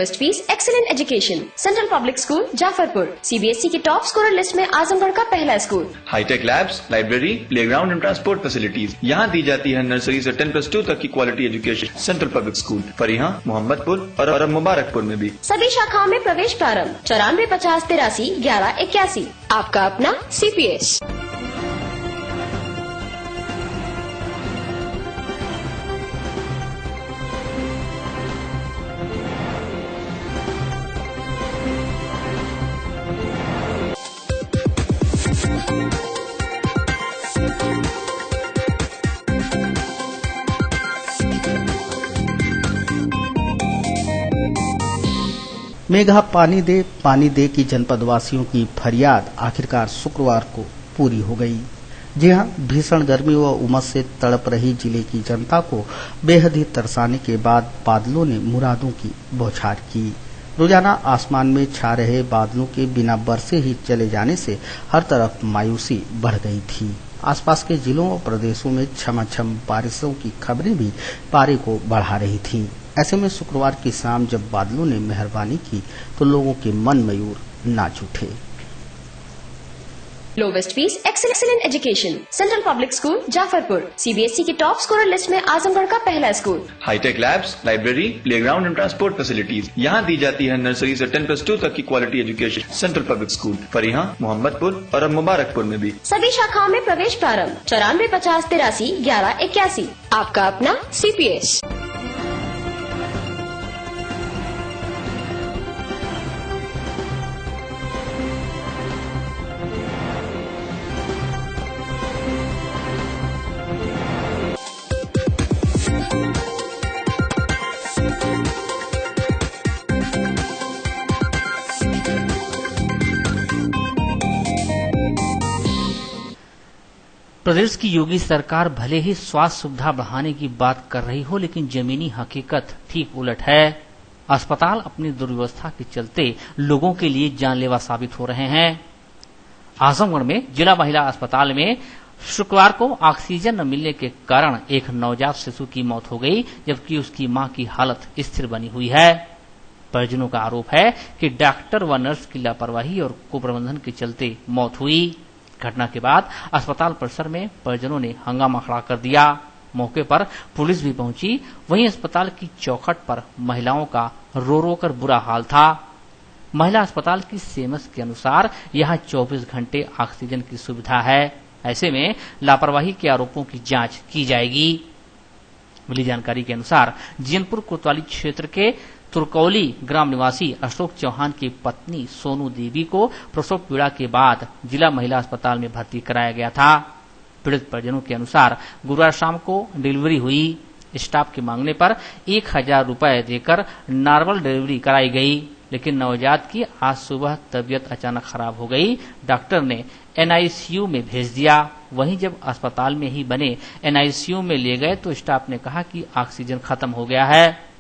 Lowest fees, excellent education, central public school Jafarpur, CBSE की top scorer list में आजमगढ़ का पहला school. Hi tech labs, library, playground and transport facilities. यहाँ दी जाती है नर्सरी से 10+2 तक की quality education. Central public school Fariha, Mohammadpur और मुबारकपुर में भी। सभी शाखाओं में प्रवेश प्रारंभ 9450831181। आपका अपना CPS। मेघा पानी दे की जनपद वासियों की फरियाद आखिरकार शुक्रवार को पूरी हो गई। जी हां, भीषण गर्मी व उमस से तड़प रही जिले की जनता को बेहद ही तरसाने के बाद बादलों ने मुरादों की बौछार की। रोजाना आसमान में छा रहे बादलों के बिना बरसे ही चले जाने से हर तरफ मायूसी बढ़ गई थी। आसपास के जिलों व प्रदेशों में छमाछम बारिशों की खबरें भी पारे को बढ़ा रही थीं। ऐसे में शुक्रवार की शाम जब बादलों ने मेहरबानी की तो लोगों के मन मयूर नाच उठे। Lowest fees, excellent education, central public school Jafarpur, CBSE की टॉप स्कोरर लिस्ट में आजमगढ़ का पहला school. Hi tech labs, library, playground and transport facilities. यहाँ दी जाती है नर्सरी से 10+2 तक की quality education. Central public school Fariha, Mohammadpur और मुबारकपुर में भी। सभी शाखाओं में प्रवेश प्रारंभ 9450831181। आपका अपना CPS। प्रदेश की योगी सरकार भले ही स्वास्थ्य सुविधा बढ़ाने की बात कर रही हो, लेकिन जमीनी हकीकत ठीक उलट है। अस्पताल अपनी दुर्व्यवस्था के चलते लोगों के लिए जानलेवा साबित हो रहे हैं। आजमगढ़ में जिला महिला अस्पताल में शुक्रवार को ऑक्सीजन न मिलने के कारण एक नवजात शिशु की मौत हो गई, जबकि उसकी मां की हालत स्थिर बनी हुई है। परिजनों का आरोप है कि डॉक्टर व नर्स की लापरवाही और कुप्रबंधन के चलते मौत हुई। घटना के बाद अस्पताल परिसर में परिजनों ने हंगामा खड़ा कर दिया। मौके पर पुलिस भी पहुंची। वहीं अस्पताल की चौखट पर महिलाओं का रो रो कर बुरा हाल था। महिला अस्पताल की सेमस के अनुसार यहां 24 घंटे ऑक्सीजन की सुविधा है। ऐसे में लापरवाही के आरोपों की जांच की जाएगी। मिली जानकारी के अनुसार जीनपुर कोतवाली क्षेत्र के तुरकौली ग्राम निवासी अशोक चौहान की पत्नी सोनू देवी को प्रसव पीड़ा के बाद जिला महिला अस्पताल में भर्ती कराया गया था। पीड़ित परिजनों के अनुसार गुरुवार शाम को डिलीवरी हुई। स्टाफ के मांगने पर 1000 रुपए देकर नॉर्मल डिलीवरी कराई गई, लेकिन नवजात की आज सुबह तबीयत अचानक खराब हो गई। डॉक्टर ने NICU में भेज दिया। वहीं जब अस्पताल में ही बने NICU में ले गए तो स्टाफ ने कहा कि ऑक्सीजन खत्म हो गया है।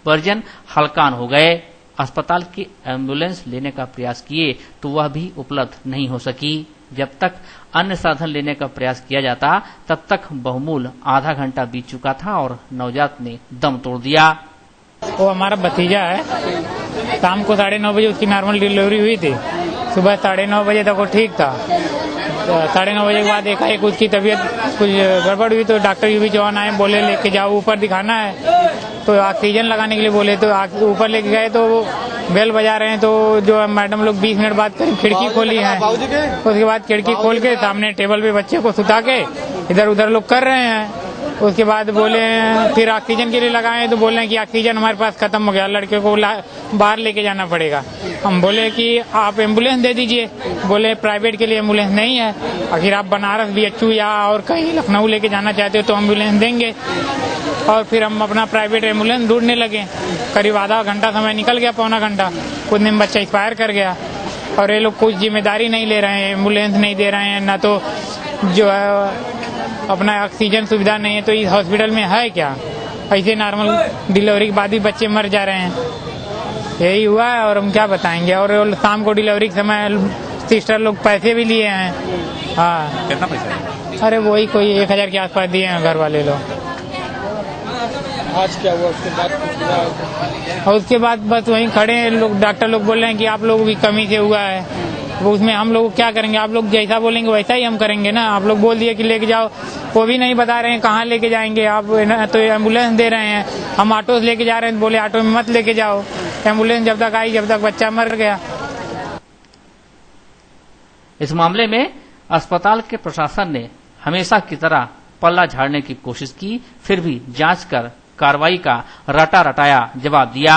परिजन हलकान हो गए। अस्पताल की एम्बुलेंस लेने का प्रयास किए तो वह भी उपलब्ध नहीं हो सकी। जब तक अन्य साधन लेने का प्रयास किया जाता तब तक बहुमूल्य आधा घंटा बीत चुका था और नवजात ने दम तोड़ दिया। वो हमारा भतीजा है। शाम को 9:30 बजे उसकी नॉर्मल डिलीवरी हुई थी। सुबह 9:30 बजे तक वो ठीक था। 9:30 बजे के बाद एकाएक उसकी तबीयत कुछ गड़बड़ हुई तो डॉक्टर यूवी चौहान आए, बोले लेके जाओ ऊपर दिखाना है। तो ऑक्सीजन लगाने के लिए बोले तो ऊपर लेके गए तो बेल बजा रहे हैं। तो जो मैडम लोग 20 मिनट बाद खिड़की खोली है, उसके बाद खिड़की खोल के सामने टेबल पे बच्चे को सुता के इधर उधर लोग कर रहे हैं। उसके बाद बोले फिर ऑक्सीजन के लिए लगाए तो बोले कि ऑक्सीजन हमारे पास खत्म हो गया, लड़के को बाहर लेके जाना पड़ेगा। हम बोले कि आप एम्बुलेंस दे दीजिए। बोले प्राइवेट के लिए एम्बुलेंस नहीं है, आखिर आप बनारस BHU या और कहीं लखनऊ लेके जाना चाहते हो तो एम्बुलेंस देंगे। और फिर हम अपना प्राइवेट एम्बुलेंस ढूंढने लगे। करीब आधा घंटा समय निकल गया, पौना घंटा। कुछ दिन बच्चा एक्सपायर कर गया और ये लोग कुछ जिम्मेदारी नहीं ले रहे हैं, एम्बुलेंस नहीं दे रहे हैं, ना तो जो है अपना ऑक्सीजन सुविधा नहीं है। तो इस हॉस्पिटल में है क्या? ऐसे नॉर्मल डिलीवरी के बाद भी बच्चे मर जा रहे हैं। यही हुआ है और हम क्या बताएंगे। और शाम को डिलीवरी के समय सिस्टर लोग पैसे भी लिए हैं। हाँ, कितना पैसा? अरे वही कोई 1000 के आसपास दिए हैं घर वाले लोग। आज क्या हुआ उसके बाद? और उसके बाद बस वहीं खड़े हैं लोग, डॉक्टर लोग बोल रहे हैं कि आप लोग भी कमी से हुआ है। वो उसमें हम लोग क्या करेंगे, आप लोग जैसा बोलेंगे वैसा ही हम करेंगे ना। आप लोग बोल दिए कि लेके जाओ, वो भी नहीं बता रहे हैं कहाँ लेके जाएंगे। आप तो एम्बुलेंस दे रहे हैं, हम ऑटो से लेके जा रहे हैं, बोले ऑटो में मत लेके जाओ। एम्बुलेंस जब तक आई जब तक बच्चा मर गया। इस मामले में अस्पताल के प्रशासन ने हमेशा की तरह पल्ला झाड़ने की कोशिश की, फिर भी जांच कर कार्रवाई का रटा रटाया जवाब दिया।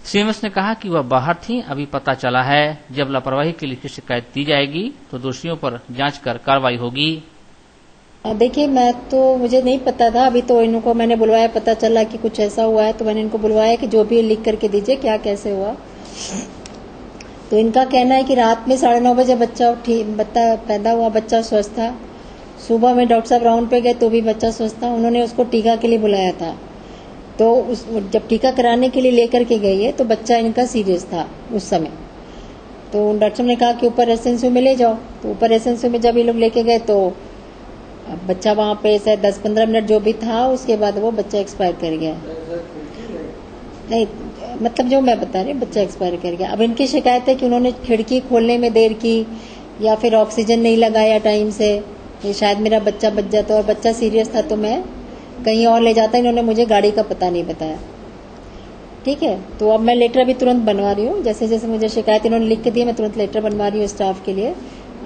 सीएमएस ने कहा कि वह बाहर थी, अभी पता चला है जब लापरवाही की लिखित शिकायत दी जाएगी तो दोषियों पर जांच कर कार्रवाई होगी। देखिए, मुझे नहीं पता था, अभी तो इनको मैंने बुलवाया, पता चला कि कुछ ऐसा हुआ है तो मैंने इनको बुलवाया कि जो भी लिख करके दीजिए क्या कैसे हुआ। तो इनका कहना है कि रात में 9:30 बजे बच्चा पैदा हुआ, बच्चा स्वस्थ था। सुबह में डॉक्टर साहब राउंड पे गए तो भी बच्चा स्वस्थ था। उन्होंने उसको टीका के लिए बुलाया था, तो जब टीका कराने के लिए लेकर के गई है तो बच्चा इनका सीरियस था उस समय। तो डॉक्टर साहब ने कहा कि ऊपर एसएनसीयू में ले जाओ। तो ऊपर एसएनसीयू में जब ये लोग लेके गए तो बच्चा वहां पे शायद 10-15 मिनट जो भी था, उसके बाद वो बच्चा एक्सपायर कर गया। नहीं, मतलब जो मैं बता रही हूँ, बच्चा एक्सपायर कर गया। अब इनकी शिकायत है कि उन्होंने खिड़की खोलने में देर की या फिर ऑक्सीजन नहीं लगाया टाइम से, ये शायद मेरा बच्चा बच जाता और बच्चा सीरियस था तो मैं कहीं और ले जाता। इन्होंने मुझे गाड़ी का पता नहीं बताया। ठीक है, तो अब मैं लेटर अभी तुरंत बनवा रही हूँ। जैसे जैसे मुझे शिकायत इन्होंने लिख के दी, मैं तुरंत लेटर बनवा रही हूँ स्टाफ के लिए।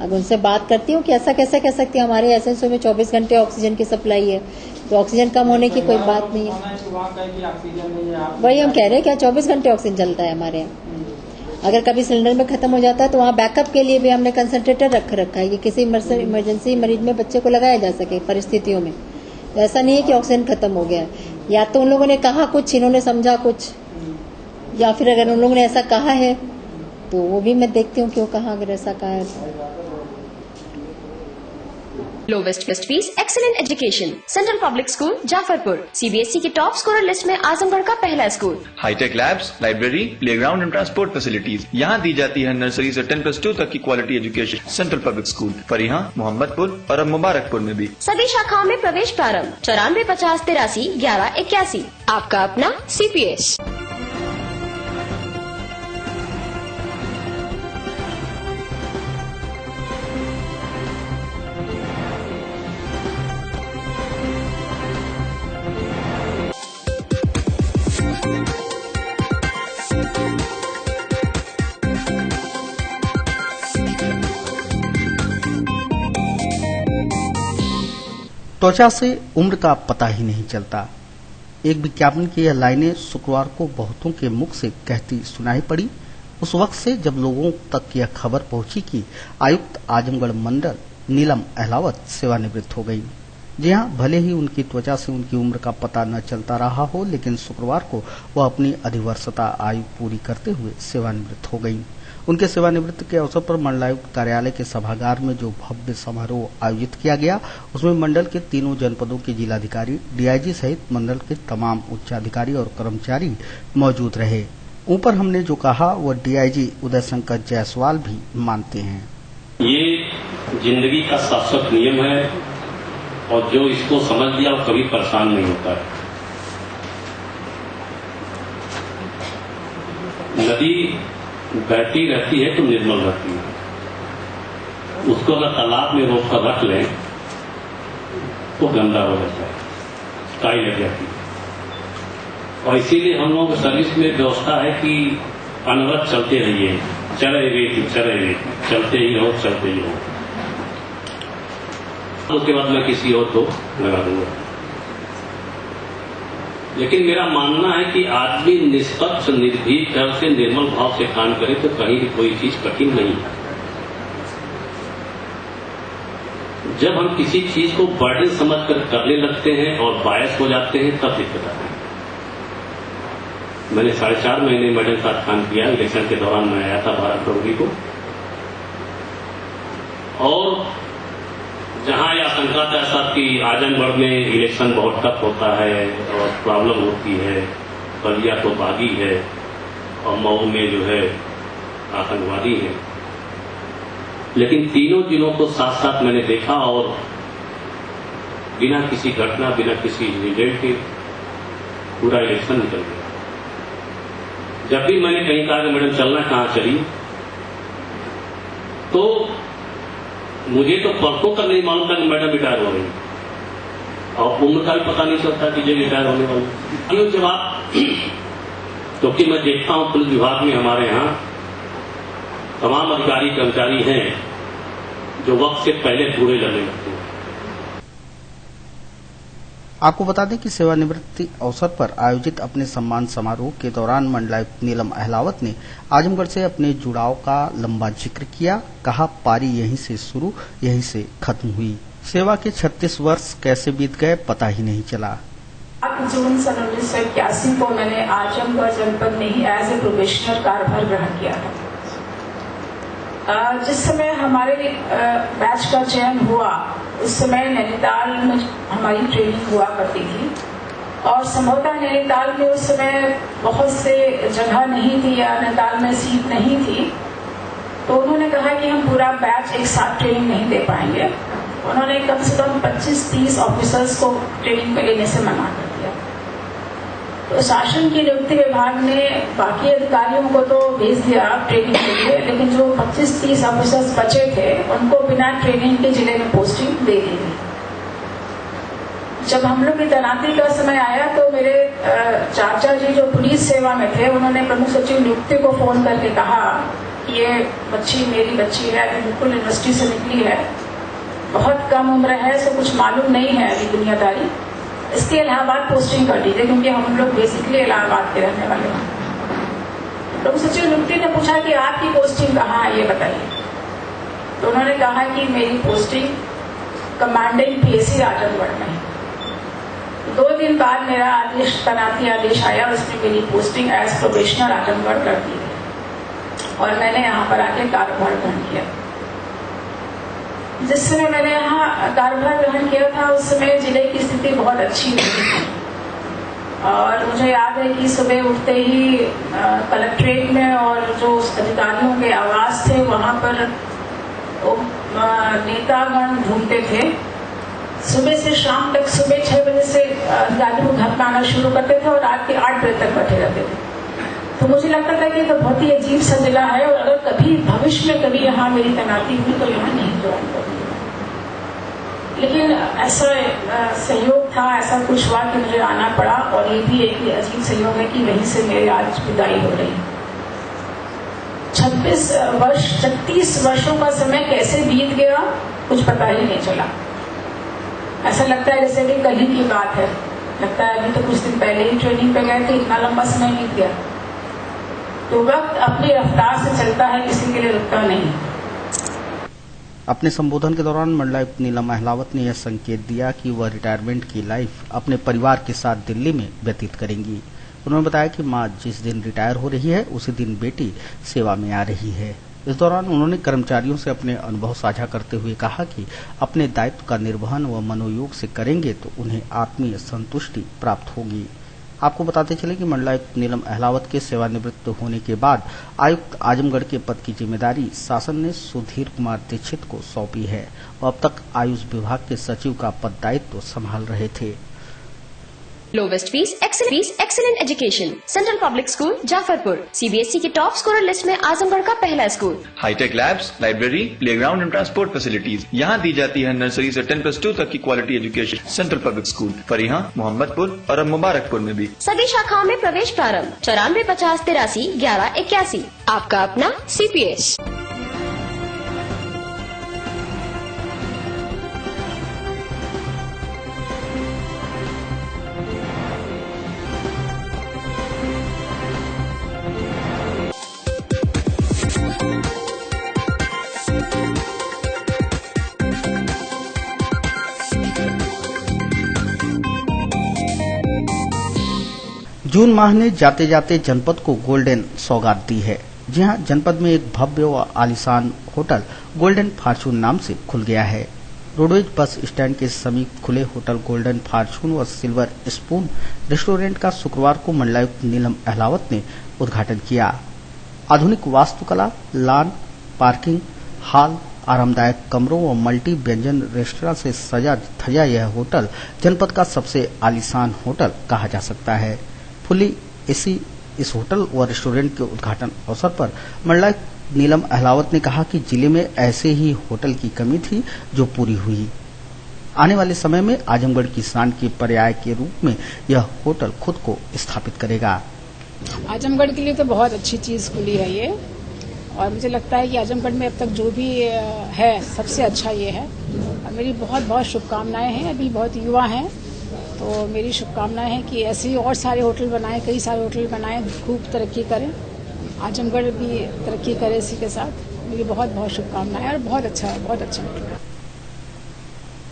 अब उनसे बात करती हूँ कि ऐसा कैसे कह सकती है, हमारे एसएनसीयू में 24 घंटे ऑक्सीजन की सप्लाई है, तो ऑक्सीजन कम होने की कोई बात नहीं है। वही हम कह रहे हैं, क्या 24 घंटे ऑक्सीजन चलता है हमारे यहाँ। अगर कभी सिलेंडर में खत्म हो जाता है तो वहाँ बैकअप के लिए भी हमने कंसंट्रेटर रखा है कि किसी इमरजेंसी मरीज में बच्चे को लगाया जा सके परिस्थितियों में। तो ऐसा नहीं है कि ऑक्सीजन खत्म हो गया, या तो उन लोगों ने कहा कुछ, इन्होंने समझा कुछ, या फिर अगर उन लोगों ने ऐसा कहा है तो वो भी मैं देखती हूँ क्यों कहा, अगर ऐसा कहा है। Lowest best fees, excellent education, central public school Jafarpur, CBSE की टॉप स्कोरर लिस्ट में आजमगढ़ का पहला school. Hi tech labs, library, playground and transport facilities यहाँ दी जाती है। नर्सरी से 10+2 तक की quality education central public school Parihan, Mohammadpur और अब मुबारकपुर में भी। सभी शाखाओं में प्रवेश प्रारंभ 94 50 83 11 81। आपका अपना सीपीएस। त्वचा से उम्र का पता ही नहीं चलता। एक विज्ञापन की यह लाइनें शुक्रवार को बहुतों के मुख से कहती सुनाई पड़ी। उस वक्त से जब लोगों तक यह खबर पहुंची कि आयुक्त आजमगढ़ मंडल नीलम अहलावत सेवानिवृत्त हो गई। जी हां, भले ही उनकी त्वचा से उनकी उम्र का पता न चलता रहा हो, लेकिन शुक्रवार को वह अपनी अधिवर्षता आयु पूरी करते हुए सेवानिवृत्त हो गई। उनके सेवानिवृत्ति के अवसर पर मंडलायुक्त कार्यालय के सभागार में जो भव्य समारोह आयोजित किया गया, उसमें मंडल के तीनों जनपदों के जिलाधिकारी, डीआईजी सहित मंडल के तमाम उच्चाधिकारी और कर्मचारी मौजूद रहे। ऊपर हमने जो कहा वह डीआईजी उदय शंकर जायसवाल भी मानते हैं। ये जिंदगी का शाश्वत नियम है और जो इसको समझ लिया वो कभी परेशान नहीं होता है। नदी बहती रहती है तो निर्मल रहती है, उसको अगर तालाब में रोक कर रख लें तो गंदा हो जाता है, काई लग जाती है। और इसीलिए हम लोगों की सर्विस में व्यवस्था है कि अनवरत चलते रहिए, चले चलते ही रहो, चलते ही रहो। उसके बाद मैं किसी और को लगा दूंगा। लेकिन मेरा मानना है कि आदमी निष्पक्ष, निर्भीक ढंग से, निर्मल भाव से काम करे तो कहीं भी कोई चीज कठिन नहीं है। जब हम किसी चीज को बर्डन समझकर करने लगते हैं और बायस हो जाते हैं तब दिक्कत आती है। मैंने 4.5 महीने मेडल के साथ काम किया। इलेक्शन के दौरान मैं आया था 12 फरवरी को, और जहां यह आशंका था साहब कि आजमगढ़ में इलेक्शन बहुत टफ होता है और प्रॉब्लम होती है, बलिया तो बागी है और मऊ में जो है आतंकवादी है, लेकिन तीनों जिलों को साथ साथ मैंने देखा और बिना किसी घटना, बिना किसी इंसिडेंट के पूरा इलेक्शन निकल गया। जब भी मैंने कहीं कहा कि मैडम चलना, कहाँ चली, तो मुझे तो परसों तक नहीं मालूम था कि मैडम रिटायर हो गई और उम्र का भी पता नहीं चलता कि जो रिटायर होने वाली। जवाब क्योंकि मैं देखता हूं पुलिस विभाग में हमारे यहाँ तमाम अधिकारी कर्मचारी हैं जो वक्त से पहले पूरे लगने लगते हैं। आपको बता दें कि सेवानिवृत्ति अवसर पर आयोजित अपने सम्मान समारोह के दौरान मंडलायुक्त नीलम अहलावत ने आजमगढ़ से अपने जुड़ाव का लंबा जिक्र किया। कहा, पारी यहीं से शुरू, यहीं से खत्म हुई। सेवा के 36 वर्ष कैसे बीत गए पता ही नहीं चला। 8 जून सन 1981 को मैंने आजमगढ़ जनपद में ही एज ए प्रोबेशनर कार्यभार ग्रहण किया था। जिस समय हमारे बैच का चयन हुआ उस समय नैनीताल में हमारी ट्रेनिंग हुआ करती थी और संभवतः नैनीताल में उस समय बहुत से जगह नहीं थी या नैनीताल में सीट नहीं थी, तो उन्होंने कहा कि हम पूरा बैच एक साथ ट्रेनिंग नहीं दे पाएंगे। उन्होंने कम से कम 25-30 ऑफिसर्स को ट्रेनिंग पे लेने से मना कर दिया। तो शासन की नियुक्ति विभाग ने बाकी अधिकारियों को तो भेज दिया ट्रेनिंग के लिए, लेकिन जो 25-30 ऑफिसर्स बचे थे उनको बिना ट्रेनिंग के जिले में पोस्टिंग दे दी गई। जब हम लोग की तैनाती का समय आया तो मेरे चाचा जी जो पुलिस सेवा में थे उन्होंने प्रमुख सचिव नियुक्ति को फोन करके कहा कि ये बच्ची मेरी बच्ची है, बिल्कुल यूनिवर्सिटी से निकली है, बहुत कम उम्र है, इसको कुछ मालूम नहीं है अभी दुनियादारी, इसकी इलाहाबाद पोस्टिंग कर दीजिए, क्योंकि हम लोग बेसिकली इलाहाबाद के रहने वाले हैं। प्रमुख सचिव नियुक्ति ने पूछा कि आपकी पोस्टिंग कहाँ है ये बताइए। तो उन्होंने कहा कि मेरी पोस्टिंग कमांडिंग पीएसी आजमगढ़ में है। 2 दिन बाद मेरा आदेश, तैनाती आदेश आया, उसमें मेरी पोस्टिंग एज प्रोबेशनर आजमगढ़ कर दी गई और मैंने यहाँ पर आके कार्यभार ग्रहण किया। जिस समय मैंने यहाँ कार्यभार ग्रहण किया था उस समय जिले की स्थिति बहुत अच्छी नहीं थी और मुझे याद है कि सुबह उठते ही कलेक्ट्रेट में और जो अधिकारियों के आवास थे वहां पर नेतागण घूमते थे। सुबह से शाम तक, सुबह 6 बजे से अधिकारियों को घर में आना शुरू करते थे और रात के 8 बजे तक बैठे रहते थे। तो मुझे लगता था कि ये तो बहुत ही अजीब सा जिला है और अगर कभी भविष्य में कभी यहाँ मेरी तैनाती हुई तो यहाँ नहीं ज्वाइन करूंगी। लेकिन ऐसा सहयोग था, ऐसा कुछ हुआ कि मुझे आना पड़ा और ये भी एक अजीब सहयोग है कि वहीं से मेरी आज विदाई हो रही है। 36 वर्षों का समय कैसे बीत गया कुछ पता ही नहीं चला। ऐसा लगता है जैसे कि कल ही की बात है, लगता है अभी तो कुछ दिन पहले ही ट्रेनिंग पे गए थे, इतना लंबा समय बीत गया। तो वक्त अपनी रफ्तार से चलता है, किसी के लिए रुकता नहीं। अपने संबोधन के दौरान मंडलायुक्त नीलम अहलावत ने यह संकेत दिया कि वह रिटायरमेंट की लाइफ अपने परिवार के साथ दिल्ली में व्यतीत करेंगी। उन्होंने बताया कि मां जिस दिन रिटायर हो रही है उसी दिन बेटी सेवा में आ रही है। इस दौरान उन्होंने कर्मचारियों से अपने अनुभव साझा करते हुए कहा कि अपने दायित्व का निर्वहन व मनोयोग से करेंगे तो उन्हें आत्मीय संतुष्टि प्राप्त होगी। आपको बताते चले कि मंडलायुक्त नीलम अहलावत के सेवानिवृत्त होने के बाद आयुक्त आजमगढ़ के पद की जिम्मेदारी शासन ने सुधीर कुमार दीक्षित को सौंपी है। वह अब तक आयुष विभाग के सचिव का पद दायित्व संभाल रहे थे। Lowest fees, excellent education, central public school Jafarpur, CBSE के टॉप स्कोरर लिस्ट में आजमगढ़ का पहला school. Hi tech labs, library, playground and transport facilities यहाँ दी जाती है। नर्सरी से 10+2 तक की quality education central public school Fariha, Mohammadpur और अब मुबारकपुर में भी। सभी शाखाओं में प्रवेश प्रारंभ। 9450831181। आपका अपना सीपीएस। जून माह ने जाते जाते जनपद को गोल्डन सौगात दी है। जी हां, जनपद में एक भव्य व आलीशान होटल गोल्डन फॉर्चून नाम से खुल गया है। रोडवेज बस स्टैंड के समीप खुले होटल गोल्डन फॉर्चून व सिल्वर स्पून रेस्टोरेंट का शुक्रवार को मंडलायुक्त नीलम अहलावत ने उद्घाटन किया। आधुनिक वास्तुकला, लॉन, पार्किंग, हॉल, आरामदायक कमरों व मल्टी व्यंजन रेस्टोरेंट से सजा धजा यह होटल जनपद का सबसे आलीशान होटल कहा जा सकता है। फुली एसी इस होटल व रेस्टोरेंट के उद्घाटन अवसर पर मंडलायुक्त नीलम अहलावत ने कहा कि जिले में ऐसे ही होटल की कमी थी जो पूरी हुई। आने वाले समय में आजमगढ़ की शान के पर्याय के रूप में यह होटल खुद को स्थापित करेगा। आजमगढ़ के लिए तो बहुत अच्छी चीज खुली है ये, और मुझे लगता है कि आजमगढ़ में अब तक जो भी है सबसे अच्छा ये है। और मेरी बहुत बहुत शुभकामनाएं हैं। अभी बहुत युवा हैं तो मेरी शुभकामनाएं हैं कि ऐसे ही और सारे होटल बनाएं, कई सारे होटल बनाएं, खूब तरक्की करें, आजमगढ़ भी तरक्की करे इसी के साथ। मेरी बहुत बहुत शुभकामनाएं और बहुत अच्छा होटल।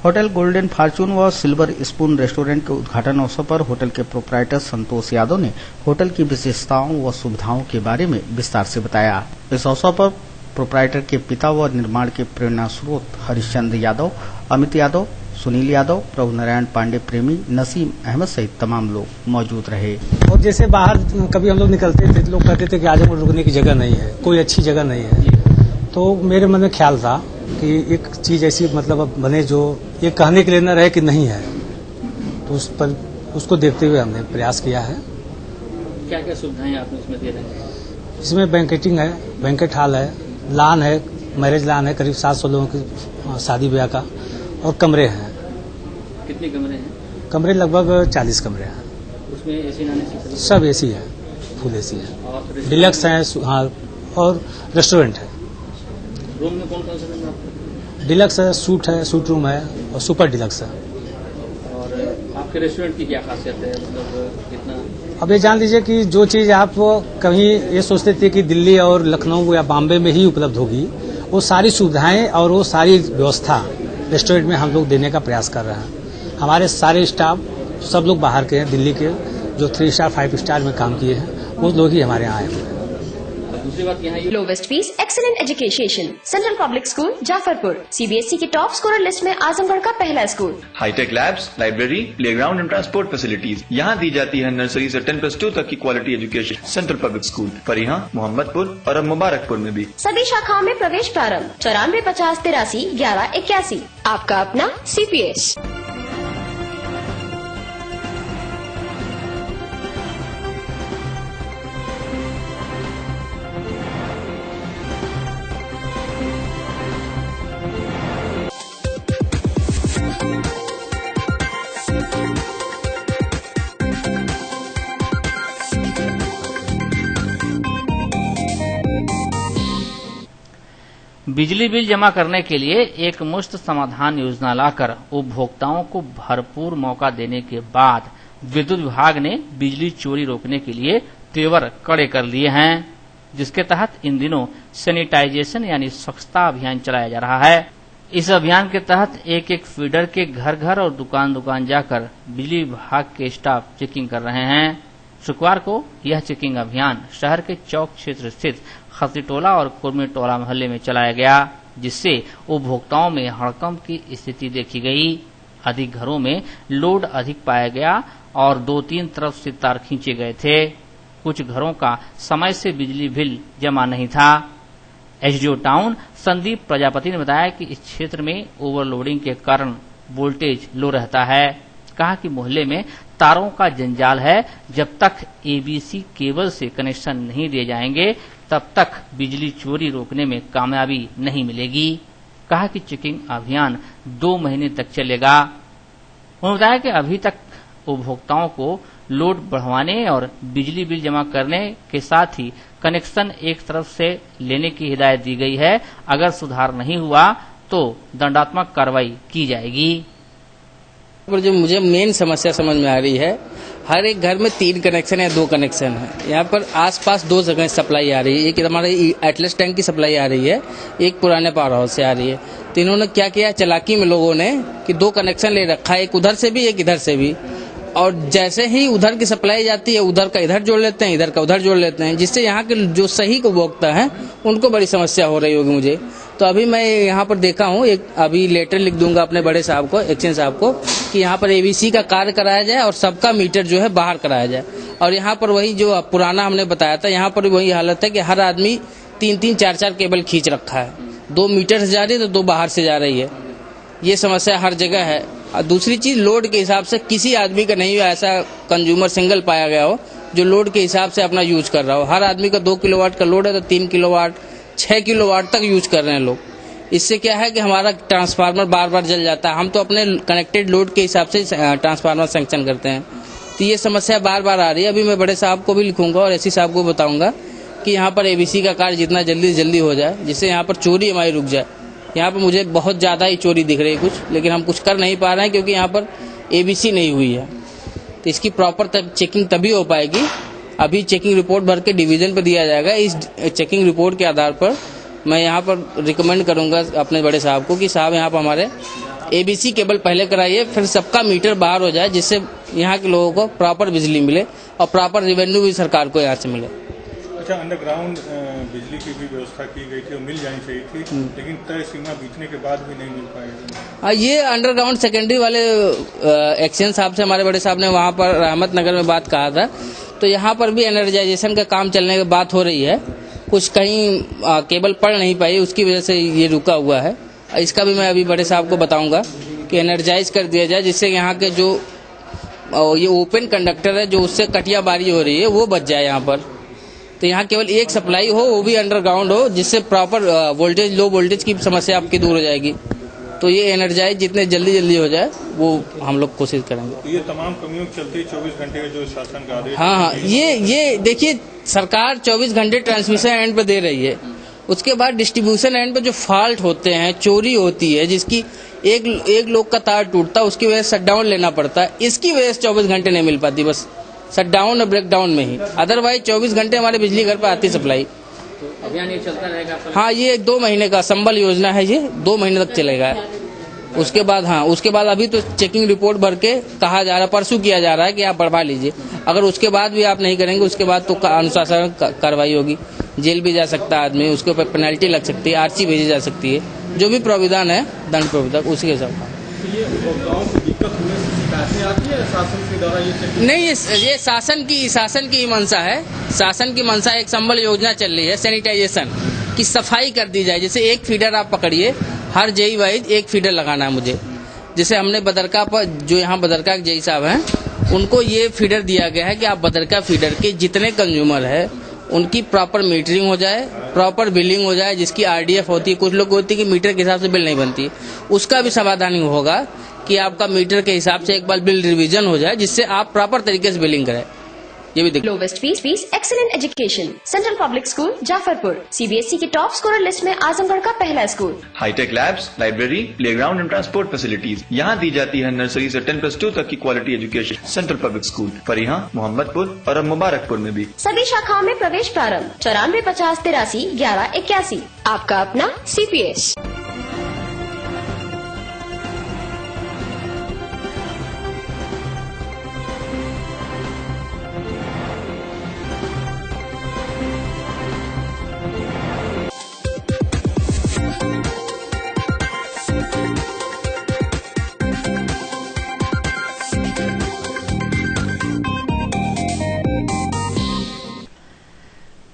होटल गोल्डन फॉर्चून व सिल्वर स्पून रेस्टोरेंट के उद्घाटन अवसर पर होटल के प्रोप्राइटर संतोष यादव ने होटल की विशेषताओं व सुविधाओं के बारे में विस्तार से बताया। इस अवसर पर प्रोप्राइटर के पिता व निर्माण के प्रेरणा स्रोत हरिश्चंद्र यादव, अमित यादव, सुनील यादव, प्रभु नारायण पांडे प्रेमी, नसीम अहमद सहित तमाम लोग मौजूद रहे। और जैसे बाहर कभी हम लोग निकलते थे, लोग कहते थे कि आजमगढ़ रुकने की जगह नहीं है, कोई अच्छी जगह नहीं है। तो मेरे मन में ख्याल था कि एक चीज ऐसी मतलब बने जो ये कहने के लिए न रहे कि नहीं है, तो उस पर उसको देखते हुए हमने प्रयास किया है। क्या क्या सुविधाएं आपने इसमें दे रहे हैं? इसमें बैंकेटिंग है, बैंकेट हॉल है, लॉन है, मैरिज लॉन है, करीब 700 लोगों की शादी ब्याह का, और कमरे हैं। कितने कमरे हैं? कमरे लगभग 40 कमरे हैं। उसमें एसी नॉन एसी सब एसी है, फुल एसी है, डिलक्स है, हाँ, और रेस्टोरेंट है। रूम में कौन कौन से रूम है? डिलक्स है, सूट रूम है और सुपर डिलक्स है। और आपके रेस्टोरेंट की क्या खासियत है, मतलब कितना? अब ये जान लीजिए कि जो चीज आप कहीं ये सोचते थे कि दिल्ली और लखनऊ या बॉम्बे में ही उपलब्ध होगी, वो सारी सुविधाएं और वो सारी व्यवस्था रेस्टोरेंट में हम लोग देने का प्रयास कर रहे हैं। हमारे सारे स्टाफ सब लोग बाहर के हैं, दिल्ली के जो 3 स्टार 5 स्टार में काम किए हैं वो लोग ही हमारे यहाँ आए हुए हैं। दूसरी बात यहाँ lowest fees, excellent education, central public school Jafarpur, CBSE के टॉप स्कोरर लिस्ट में आजमगढ़ का पहला school. Hi tech labs, library, playground and transport facilities यहाँ दी जाती है। नर्सरी से 10+2 तक की quality education central public school Parihan, Mohammadpur और अब मुबारकपुर में भी। सभी शाखाओं में प्रवेश प्रारंभ 94 50 83 11 81। आपका अपना CPS। बिजली बिल जमा करने के लिए एक मुश्त समाधान योजना लाकर उपभोक्ताओं को भरपूर मौका देने के बाद विद्युत विभाग ने बिजली चोरी रोकने के लिए तेवर कड़े कर लिए हैं, जिसके तहत इन दिनों सैनिटाइजेशन यानी स्वच्छता अभियान चलाया जा रहा है। इस अभियान के तहत एक एक फीडर के घर घर और दुकान दुकान जाकर बिजली विभाग के स्टाफ चेकिंग कर रहे हैं। शुक्रवार को यह चेकिंग अभियान शहर के चौक क्षेत्र स्थित खसीटोला और कुर्मीटोला मोहल्ले में चलाया गया, जिससे उपभोक्ताओं में हड़कंप की स्थिति देखी गई। अधिक घरों में लोड अधिक पाया गया और 2-3 तरफ से तार खींचे गए थे। कुछ घरों का समय से बिजली बिल जमा नहीं था। एसडीओ टाउन संदीप प्रजापति ने बताया कि इस क्षेत्र में ओवरलोडिंग के कारण वोल्टेज लो रहता है। कहा कि मोहल्ले में तारों का जंजाल है, जब तक एबीसी केबल से कनेक्शन नहीं दिए जाएंगे तब तक बिजली चोरी रोकने में कामयाबी नहीं मिलेगी। कहा कि चेकिंग अभियान 2 महीने तक चलेगा। उन्होंने बताया कि अभी तक उपभोक्ताओं को लोड बढ़वाने और बिजली बिल जमा करने के साथ ही कनेक्शन एक तरफ से लेने की हिदायत दी गई है। अगर सुधार नहीं हुआ तो दंडात्मक कार्रवाई की जाएगी। पर जो मुझे मेन समस्या समझ में आ रही है, हर एक घर में 3 कनेक्शन या 2 कनेक्शन है। यहाँ पर आसपास 2 जगह सप्लाई आ रही है। एक हमारे एटलस टैंक की सप्लाई आ रही है, एक पुराने पावर हाउस से आ रही है। तो इन्होंने क्या किया चालाकी में लोगों ने कि 2 कनेक्शन ले रखा है, एक उधर से भी एक इधर से भी, और जैसे ही उधर की सप्लाई जाती है उधर का इधर जोड़ लेते हैं, इधर का उधर जोड़ लेते हैं, जिससे यहाँ के जो सही उपभोक्ता हैं उनको बड़ी समस्या हो रही होगी मुझे। तो अभी मैं यहाँ पर देखा हूँ, एक अभी लेटर लिख दूंगा अपने बड़े साहब को, एक्शन साहब को, कि यहाँ पर एबीसी का कार्य कराया जाए और सबका मीटर जो है बाहर कराया जाए। और यहाँ पर वही जो पुराना हमने बताया था, यहाँ पर वही हालत है कि हर आदमी 3-3 4-4 केबल खींच रखा है। 2 मीटर से जा रही है तो 2 बाहर से जा रही है। ये समस्या हर जगह है। और दूसरी चीज, लोड के हिसाब से किसी आदमी का नहीं ऐसा कंज्यूमर सिंगल पाया गया हो जो लोड के हिसाब से अपना यूज कर रहा हो। हर आदमी का 2 किलोवाट का लोड है तो 3 किलोवाट 6 किलोवाट तक यूज कर रहे हैं लोग। इससे क्या है कि हमारा ट्रांसफार्मर बार बार जल जाता है। हम तो अपने कनेक्टेड लोड के हिसाब से ट्रांसफार्मर सैंक्शन करते हैं, तो ये समस्या बार बार आ रही है। अभी मैं बड़े साहब को भी लिखूंगा और एससी साहब को बताऊंगा कि यहाँ पर एबीसी का कार्य जितना जल्दी हो जाए, जिससे यहाँ पर चोरी हमारी रुक जाए। यहाँ पर मुझे बहुत ज्यादा ही चोरी दिख रही है कुछ, लेकिन हम कुछ कर नहीं पा रहे हैं क्योंकि यहाँ पर एबीसी नहीं हुई है। तो इसकी प्रॉपर चेकिंग तभी हो पाएगी। अभी चेकिंग रिपोर्ट भर के डिवीजन पर दिया जाएगा। इस चेकिंग रिपोर्ट के आधार पर मैं यहाँ पर रिकमेंड करूंगा अपने बड़े साहब को कि साहब यहाँ पर हमारे एबीसी केबल पहले कराइए, फिर सबका मीटर बाहर हो जाए, जिससे यहाँ के लोगों को प्रॉपर बिजली मिले और प्रॉपर रेवेन्यू भी सरकार को यहाँ से मिले। अच्छा, अंडरग्राउंड बिजली की भी व्यवस्था की गई थी और मिल जानी चाहिए थी, लेकिन तय सीमा बीतने के बाद भी नहीं मिल पाएगी। ये अंडरग्राउंड सेकेंडरी वाले एक्शन साहब से हमारे बड़े साहब ने वहाँ पर रहमतनगर में बात कहा था, तो यहाँ पर भी एनर्जाइजेशन का काम चलने की बात हो रही है। कुछ कहीं केबल पड़ नहीं पाई, उसकी वजह से ये रुका हुआ है। इसका भी मैं अभी बड़े साहब को बताऊंगा कि एनर्जाइज कर दिया जाए, जिससे यहाँ के जो ये ओपन कंडक्टर है जो उससे कटिया बारी हो रही है वो बच जाए यहाँ पर। तो यहाँ केवल एक सप्लाई हो, वो भी अंडरग्राउंड हो, जिससे प्रॉपर वोल्टेज लो वोल्टेज की समस्या आपकी दूर हो जाएगी। तो ये एनर्जाइज जितने जल्दी हो जाए वो हम लोग कोशिश करेंगे। तो ये तमाम कमियों चलती 24 घंटे का जो शासन का आदेश। हाँ, ये देखिए सरकार 24 घंटे ट्रांसमिशन एंड पे दे रही है, उसके बाद डिस्ट्रीब्यूशन एंड पे जो फॉल्ट होते हैं, चोरी होती है, जिसकी एक लोग का तार टूटता है, उसकी वजह से शटडाउन लेना पड़ता है। इसकी वजह से 24 घंटे नहीं मिल पाती, बस शटडाउन और ब्रेकडाउन में ही। अदरवाइज 24 घंटे हमारे बिजली घर पर आती सप्लाई। अभियान ये चलता रहेगा? हाँ, ये 2 महीने का संबल योजना है, ये 2 महीने तक चलेगा। उसके बाद अभी तो चेकिंग रिपोर्ट भर के कहा जा रहा है, परसों किया जा रहा है कि आप बढ़वा लीजिए। अगर उसके बाद भी आप नहीं करेंगे, उसके बाद तो अनुशासन कार्रवाई होगी, जेल भी जा सकता है आदमी, उसके ऊपर पेनल्टी लग सकती है, आरसी भेजी जा सकती है, जो भी प्राविधान है दंड प्राविधान उसी के हिसाब नहीं। ये शासन की ही मंशा है। शासन की मंशा एक संबल योजना चल रही है, सैनिटाइजेशन की सफाई कर दी जाए। जैसे एक फीडर आप पकड़िए, हर जेई वाइज एक फीडर लगाना है मुझे। जैसे हमने बदरका पर जो यहाँ बदरका के जेई साहब हैं, उनको ये फीडर दिया गया है कि आप बदरका फीडर के जितने कंज्यूमर है उनकी प्रॉपर मीटरिंग हो जाए, प्रॉपर बिलिंग हो जाए, जिसकी आरडीएफ होती है। कुछ लोग होती है कि मीटर के हिसाब से बिल नहीं बनती, उसका भी समाधान होगा कि आपका मीटर के हिसाब से एक बार बिल रिवीजन हो जाए, जिससे आप प्रॉपर तरीके से बिलिंग करें। ये भी देखिए। Lowest fees, excellent education, central public school Jafarpur, CBSE की टॉप स्कोरर लिस्ट में आजमगढ़ का पहला school. Hi tech labs, library, playground and transport facilities यहाँ दी जाती है। नर्सरी से 10+2 तक की quality education central public school Fariha, Mohammadpur और अब मुबारकपुर में भी। सभी शाखाओं में प्रवेश प्रारंभ 94 50 83 11 81। आपका अपना CPS।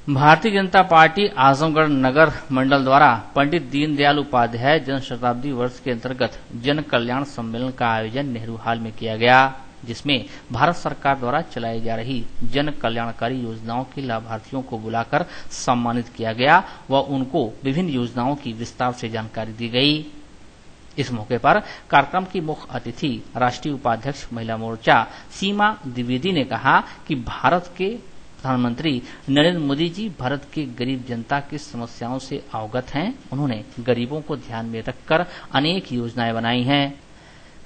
भारतीय जनता पार्टी आजमगढ़ नगर मंडल द्वारा पंडित दीनदयाल उपाध्याय जन शताब्दी वर्ष के अंतर्गत जन कल्याण सम्मेलन का आयोजन नेहरू हॉल में किया गया, जिसमें भारत सरकार द्वारा चलाई जा रही जन कल्याणकारी योजनाओं के लाभार्थियों को बुलाकर सम्मानित किया गया व उनको विभिन्न योजनाओं की विस्तार से जानकारी दी गई। इस मौके पर कार्यक्रम की मुख्य अतिथि राष्ट्रीय उपाध्यक्ष महिला मोर्चा सीमा द्विवेदी ने कहा कि भारत के प्रधानमंत्री नरेंद्र मोदी जी भारत के गरीब जनता की समस्याओं से अवगत हैं। उन्होंने गरीबों को ध्यान में रखकर अनेक योजनाएं बनाई हैं।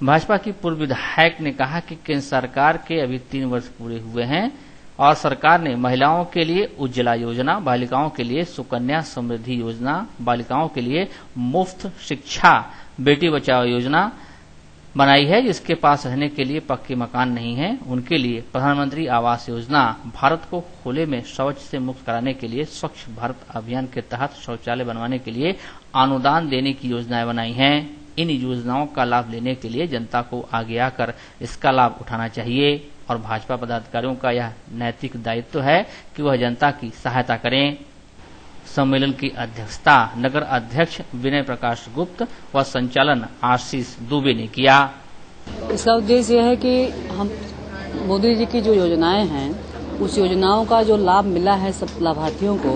भाजपा की पूर्व विधायक ने कहा कि केंद्र सरकार के अभी 3 वर्ष पूरे हुए हैं और सरकार ने महिलाओं के लिए उज्ज्वला योजना, बालिकाओं के लिए सुकन्या समृद्धि योजना, बालिकाओं के लिए मुफ्त शिक्षा, बेटी बचाओ योजना बनाई है। जिसके पास रहने के लिए पक्के मकान नहीं है, उनके लिए प्रधानमंत्री आवास योजना, भारत को खुले में शौच से मुक्त कराने के लिए स्वच्छ भारत अभियान के तहत शौचालय बनवाने के लिए अनुदान देने की योजनाएं बनाई हैं। इन योजनाओं का लाभ लेने के लिए जनता को आगे आकर इसका लाभ उठाना चाहिए और भाजपा पदाधिकारियों का यह नैतिक दायित्व है कि वह जनता की सहायता करें। सम्मेलन की अध्यक्षता नगर अध्यक्ष विनय प्रकाश गुप्त व संचालन आशीष दुबे ने किया। इसका उद्देश्य यह है कि हम मोदी जी की जो योजनाएं हैं उस योजनाओं का जो लाभ मिला है सब लाभार्थियों को,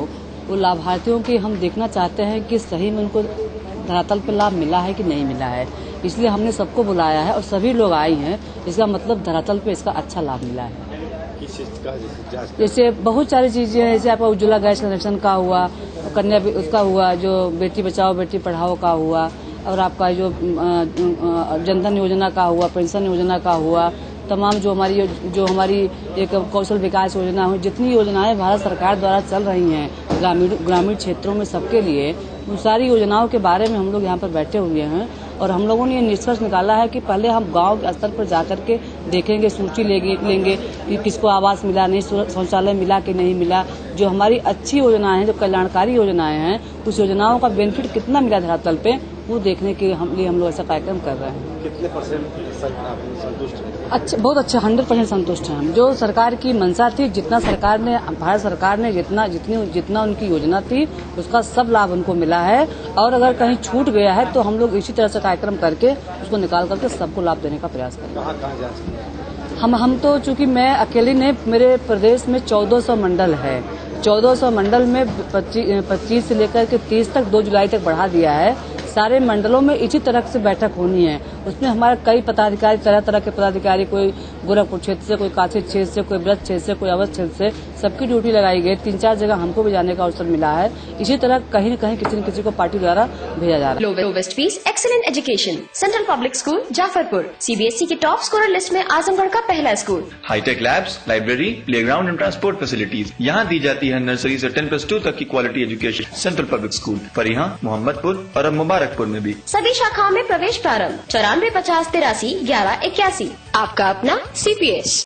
वो लाभार्थियों की हम देखना चाहते हैं कि सही में उनको धरातल पर लाभ मिला है कि नहीं मिला है। इसलिए हमने सबको बुलाया है और सभी लोग आए हैं। इसका मतलब धरातल पे इसका अच्छा लाभ मिला है। जैसे बहुत सारी चीजें, जैसे आपका उज्ज्वला गैस कनेक्शन का हुआ, कन्या उसका हुआ, जो बेटी बचाओ बेटी पढ़ाओ का हुआ, और आपका जो जनधन योजना का हुआ, पेंशन योजना का हुआ, तमाम जो हमारी एक कौशल विकास योजना हुई, जितनी योजनाएं भारत सरकार द्वारा चल रही हैं ग्रामीण क्षेत्रों में सबके लिए, उन सारी योजनाओं के बारे में हम लोग यहाँ पर बैठे हुए हैं। और हम लोगों ने ये निष्कर्ष निकाला है कि पहले हम गांव के स्तर पर जाकर के देखेंगे, सूची लेंगे कि किसको आवास मिला, नहीं शौचालय मिला कि नहीं मिला। जो हमारी अच्छी योजनाएं हैं, जो कल्याणकारी योजनाएं हैं, उस योजनाओं का बेनिफिट कितना मिला धरातल पे, वो देखने के लिए हम लोग ऐसा कार्यक्रम कर रहे हैं। कितने % संतुष्ट हैं? अच्छा, बहुत अच्छा, 100% संतुष्ट हैं हम। जो सरकार की मंशा थी, जितना भारत सरकार ने जितना उनकी योजना थी, उसका सब लाभ उनको मिला है। और अगर कहीं छूट गया है तो हम लोग इसी तरह से कार्यक्रम करके उसको निकाल करके सबको लाभ देने का प्रयास करेंगे। कहाँ जा सकते हैं? हम तो चूंकि मैं अकेली नहीं, मेरे प्रदेश में 1400 मंडल है। 1400 मंडल में 25 से लेकर के 30 तक 2 जुलाई तक बढ़ा दिया है। सारे मंडलों में इसी तरह से बैठक होनी है। उसमें हमारे कई पदाधिकारी, तरह तरह के पदाधिकारी, कोई गोरखपुर क्षेत्र से, कोई काशी क्षेत्र से, कोई ब्रज क्षेत्र से, कोई अवध क्षेत्र से, सबकी ड्यूटी लगाई गई। 3-4 जगह हमको भी जाने का अवसर मिला है। इसी तरह कहीं न कहीं किसी न किसी को पार्टी द्वारा भेजा जा रहा है। Lowest fees, excellent education, central public school Jafarpur, CBSE के टॉप स्कोरर लिस्ट में आजमगढ़ का पहला school. Hi tech labs, library, playground and transport facilities यहाँ दी जाती है। नर्सरी से 10+2 तक की quality education central public school Parihan, Mohammadpur और अब मुबारकपुर में भी। सभी शाखाओं में प्रवेश प्रारंभ। 94 50 83 11 81। आपका अपना CPS।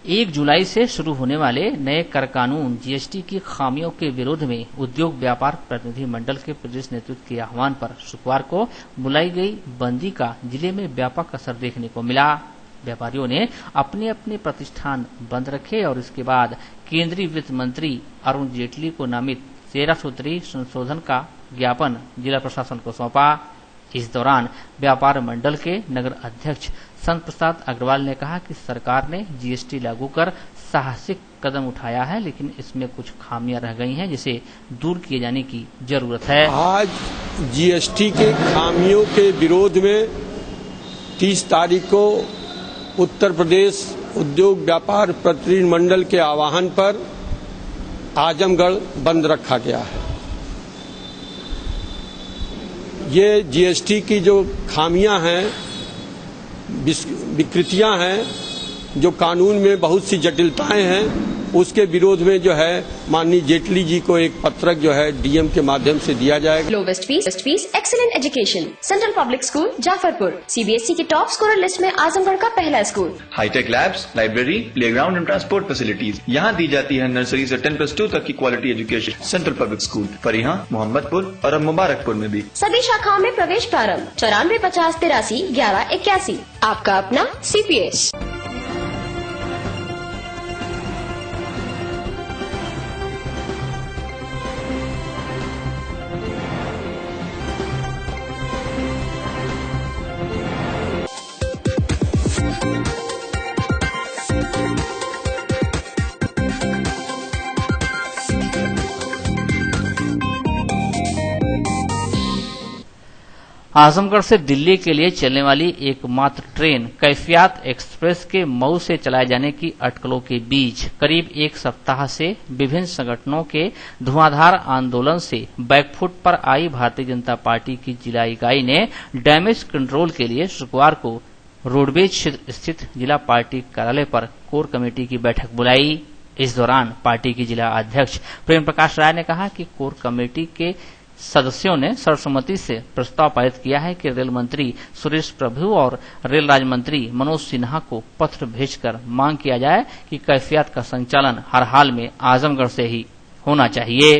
एक जुलाई से शुरू होने वाले नए कर कानून GST की खामियों के विरोध में उद्योग व्यापार प्रतिनिधि मंडल के प्रदेश नेतृत्व के आह्वान पर शुक्रवार को बुलाई गई बंदी का जिले में व्यापक असर देखने को मिला। व्यापारियों ने अपने अपने प्रतिष्ठान बंद रखे और इसके बाद केंद्रीय वित्त मंत्री अरुण जेटली को नामित 13 सूत्री संशोधन का ज्ञापन जिला प्रशासन को सौंपा। इस दौरान व्यापार मंडल के नगर अध्यक्ष संत प्रसाद अग्रवाल ने कहा कि सरकार ने GST लागू कर साहसिक कदम उठाया है, लेकिन इसमें कुछ खामियां रह गई हैं जिसे दूर किए जाने की जरूरत है। आज GST के खामियों के विरोध में 30 तारीख को उत्तर प्रदेश उद्योग व्यापार प्रतिनिधि मंडल के आह्वान पर आजमगढ़ बंद रखा गया है। ये GST की जो खामियां हैं, विकृतियां हैं, जो कानून में बहुत सी जटिलताएं हैं, उसके विरोध में जो है माननीय जेटली जी को एक पत्रक जो है DM के माध्यम से दिया जाएगा। Lowest fees, excellent education, central public school Jafarpur, CBSE के टॉप स्कोरर लिस्ट में आजमगढ़ का पहला school. Hi tech labs, library, playground and transport facilities यहाँ दी जाती है। नर्सरी से 10+2 तक की quality education central public school Parihan, Mohammadpur और अब मुबारकपुर में भी। सभी शाखाओं में प्रवेश प्रारंभ। 94 50 83 11 81। आपका अपना CPS। आजमगढ़ से दिल्ली के लिए चलने वाली एकमात्र ट्रेन कैफियत एक्सप्रेस के मऊ से चलाए जाने की अटकलों के बीच करीब 1 सप्ताह से विभिन्न संगठनों के धुआंधार आंदोलन से बैकफुट पर आई भारतीय जनता पार्टी की जिला इकाई ने डैमेज कंट्रोल के लिए शुक्रवार को रोडवेज क्षेत्र स्थित जिला पार्टी कार्यालय पर कोर कमेटी की बैठक बुलाई। इस दौरान पार्टी की जिला अध्यक्ष प्रेम प्रकाश राय ने कहा कि कोर कमेटी के सदस्यों ने सर्वसम्मति से प्रस्ताव पारित किया है कि रेल मंत्री सुरेश प्रभु और रेल राज्य मंत्री मनोज सिन्हा को पत्र भेजकर मांग किया जाए कि कैफियत का संचालन हर हाल में आजमगढ़ से ही होना चाहिए।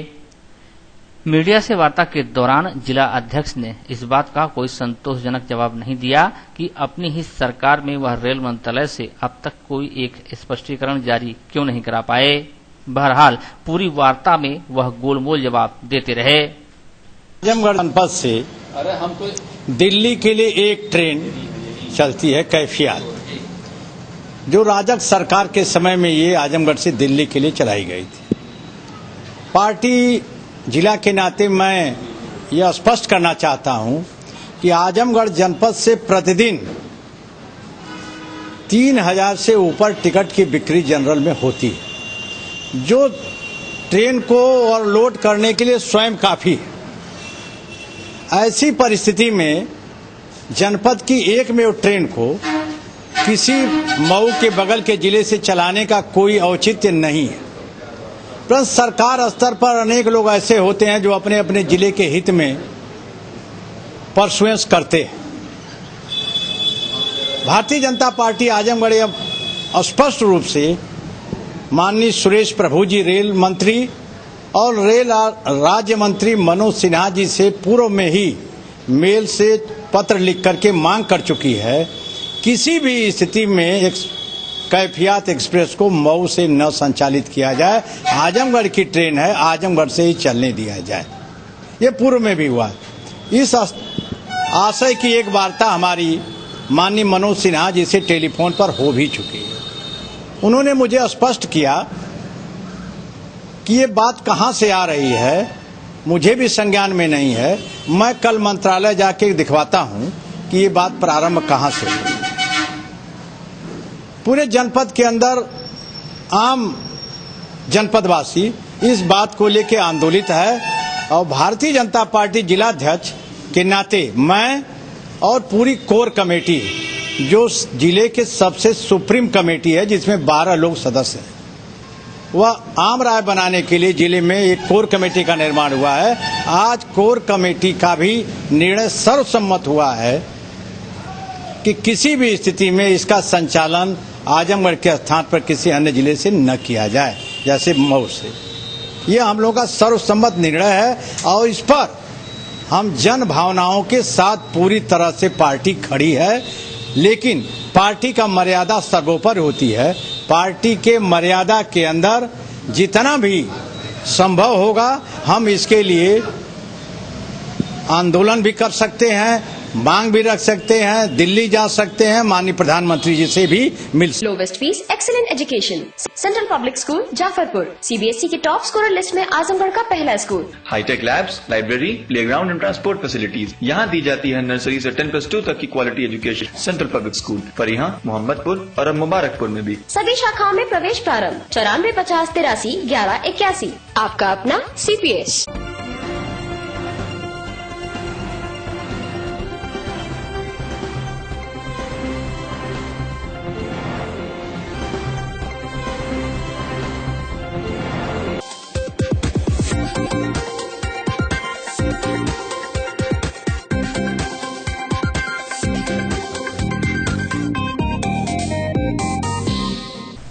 मीडिया से वार्ता के दौरान जिला अध्यक्ष ने इस बात का कोई संतोषजनक जवाब नहीं दिया कि अपनी ही सरकार में वह रेल मंत्रालय से अब तक कोई एक स्पष्टीकरण जारी क्यों नहीं करा पाए। बहरहाल पूरी वार्ता में वह गोलमोल जवाब देते रहे। आजमगढ़ जनपद से दिल्ली के लिए एक ट्रेन चलती है कैफियत, जो राजग सरकार के समय में ये आजमगढ़ से दिल्ली के लिए चलाई गई थी। पार्टी जिला के नाते मैं यह स्पष्ट करना चाहता हूं कि आजमगढ़ जनपद से प्रतिदिन 3000 से ऊपर टिकट की बिक्री जनरल में होती है, जो ट्रेन को ओवरलोड करने के लिए स्वयं काफी है। ऐसी परिस्थिति में जनपद की एकमेव ट्रेन को किसी मऊ के बगल के जिले से चलाने का कोई औचित्य नहीं है। परंतु सरकार स्तर पर अनेक लोग ऐसे होते हैं जो अपने अपने जिले के हित में परसुएंस करते हैं। भारतीय जनता पार्टी आजमगढ़ अब स्पष्ट रूप से माननीय सुरेश प्रभु जी रेल मंत्री और रेल राज्य मंत्री मनोज सिन्हा जी से पूर्व में ही मेल से पत्र लिख करके मांग कर चुकी है, किसी भी स्थिति में कैफियत एक्सप्रेस को मऊ से न संचालित किया जाए। आजमगढ़ की ट्रेन है, आजमगढ़ से ही चलने दिया जाए। ये पूर्व में भी हुआ। इस आशय की एक वार्ता हमारी माननीय मनोज सिन्हा जी से टेलीफोन पर हो भी चुकी है। उन्होंने मुझे स्पष्ट किया कि ये बात कहां से आ रही है, मुझे भी संज्ञान में नहीं है। मैं कल मंत्रालय जाके दिखवाता हूं कि ये बात प्रारंभ कहां से हुई। पूरे जनपद के अंदर आम जनपदवासी इस बात को लेकर आंदोलित है और भारतीय जनता पार्टी जिलाध्यक्ष के नाते मैं और पूरी कोर कमेटी, जो जिले के सबसे सुप्रीम कमेटी है जिसमें 12 लोग सदस्य हैं, वह आम राय बनाने के लिए जिले में एक कोर कमेटी का निर्माण हुआ है। आज कोर कमेटी का भी निर्णय सर्वसम्मत हुआ है कि किसी भी स्थिति में इसका संचालन आजमगढ़ के स्थान पर किसी अन्य जिले से न किया जाए, जैसे मऊ से। यह हम लोगों का सर्वसम्मत निर्णय है और इस पर हम जन भावनाओं के साथ पूरी तरह से पार्टी खड़ी है। लेकिन पार्टी का मर्यादा सर्वोपरि होती है। पार्टी के मर्यादा के अंदर जितना भी संभव होगा हम इसके लिए आंदोलन भी कर सकते हैं, मांग भी रख सकते हैं, दिल्ली जा सकते हैं, माननीय प्रधानमंत्री जी से भी मिल सकते हैं। Lowest fees, excellent education, central public school Jafarpur, CBSE के टॉप स्कोरर लिस्ट में आजमगढ़ का पहला school. Hi tech labs, library, playground and transport facilities यहाँ दी जाती है। नर्सरी से 10+2 तक की quality education central public school Parihan, Mohammadpur और अब मुबारकपुर में भी। सभी शाखाओं में प्रवेश प्रारंभ 94 50 83 11 81। आपका अपना CPS।